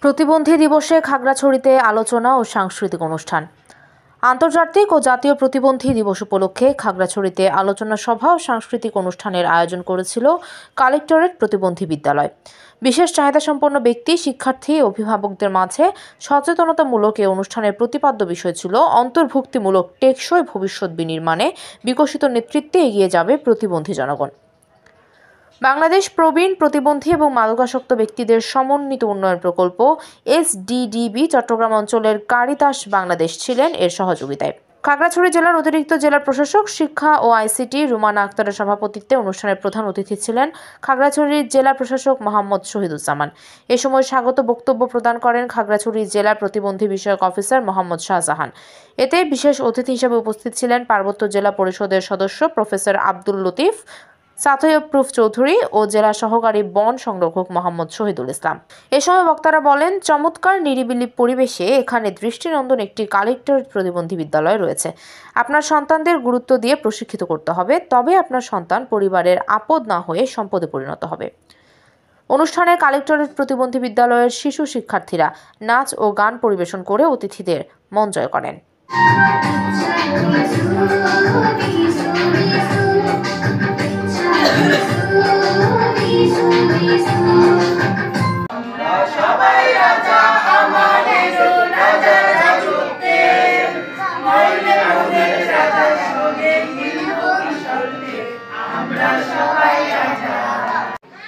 প্রতিবন্ধী দিবসে খাগড়াছড়িতে আলোচনা ও সাংস্কৃতিক অনুষ্ঠান। আন্তর্জাতিক ও জাতীয় প্রতিবন্ধী দিবস উপলক্ষে খাগড়াছড়িতে আলোচনা সভা ও সাংস্কৃতিক অনুষ্ঠানের আয়োজন করেছিল কালেক্টরেট প্রতিবন্ধী বিদ্যালয়। বিশেষ চাহিদাসম্পন্ন ব্যক্তি, শিক্ষার্থী, অভিভাবকদের মাঝে সচেতনতামূলক এই অনুষ্ঠানের প্রতিপাদ্য বিষয় ছিল অন্তর্ভুক্তিমূলক টেকসই ভবিষ্যৎ বিনির্মাণে বিকশিত নেতৃত্বে এগিয়ে যাবে প্রতিবন্ধী জনগণ। বাংলাদেশ প্রবীণ প্রতিবন্ধী এবং মাদকাসক্ত ব্যক্তিদের সমন্বিত উন্নয়ন প্রকল্প SDDB চট্টগ্রাম অঞ্চলের কারিতাস বাংলাদেশ ছিলেন এর সহযোগিতায়। খাগড়াছড়ি জেলার অতিরিক্ত জেলা প্রশাসক শিক্ষা ও ICT রুমানা আক্তারের সভাপতিত্বে অনুষ্ঠানের প্রধান অতিথি ছিলেন খাগড়াছড়ির জেলা প্রশাসক মোহাম্মদ শহীদুজ্জামান। এ সময় স্বাগত বক্তব্য প্রদান করেন খাগড়াছড়ি জেলা প্রতিবন্ধী বিষয়ক অফিসার মোহাম্মদ শাহজাহান। এতে বিশেষ অতিথি হিসেবে উপস্থিত ছিলেন পার্বত্য জেলা পরিষদের সদস্য প্রফেসর আব্দুল লতিফ, সাথয়প্রুফ চৌধুরী ও জেলা সহকারী বন সংরক্ষক মোহাম্মদ শহীদুল ইসলাম। এ সময় বক্তারা বলেন, চমৎকার নিরিবিলি পরিবেশে এখানে দৃষ্টিনন্দন একটি কালেক্টরেট প্রতিবন্ধী বিদ্যালয় রয়েছে। আপনার সন্তানদের গুরুত্ব দিয়ে প্রশিক্ষিত করতে হবে, তবে আপনার সন্তান পরিবারের আপদ না হয়ে সম্পদে পরিণত হবে। অনুষ্ঠানে কালেক্টরেট প্রতিবন্ধী বিদ্যালয়ের শিশু শিক্ষার্থীরা নাচ ও গান পরিবেশন করে অতিথিদের মন জয় করেন।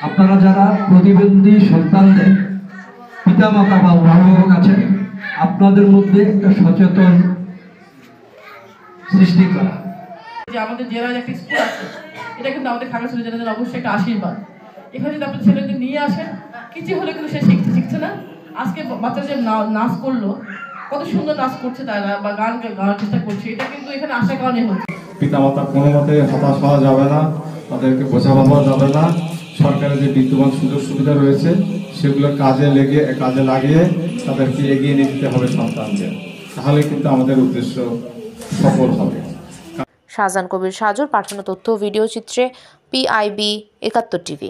আপনারা যারা প্রতিবন্ধী সন্তানদের পিতামাতা বা অভিভাবক আছেন, আপনাদের মধ্যে একটা সচেতন সৃষ্টি করা। যে আমাদের জেলায় একটা স্কুল আছে, এটা কিন্তু আমাদের খাগড়াছড়ি জেলার জন্য অবশ্যই একটা আশীর্বাদ। এখানে যদি আপনার ছেলেদের নিয়ে আসেন, কিছু হলে কিন্তু সে শিখছে না। আজকে বাচ্চারা যে নাচ করলো, কত সুন্দর নাচ করছে তারা, বা গান গাওয়ার চেষ্টা করছে, এটা কিন্তু এখানে আসার কারণে হচ্ছে। পিতামাতা কোনো মতে হতাশ হওয়া যাবে না, তাদেরকে বোঝানো যাবে না। সরকারের যে বিদ্যমান সুযোগ সুবিধা রয়েছে সেগুলো কাজে লাগিয়ে তাদেরকে এগিয়ে নিয়ে যেতে হবে সন্তানদের, তাহলে কিন্তু আমাদের উদ্দেশ্য সফল হবে। শাহজাহান কবির সাজুর পাঠানো তথ্য ও ভিডিও চিত্রে PIB 71 TV।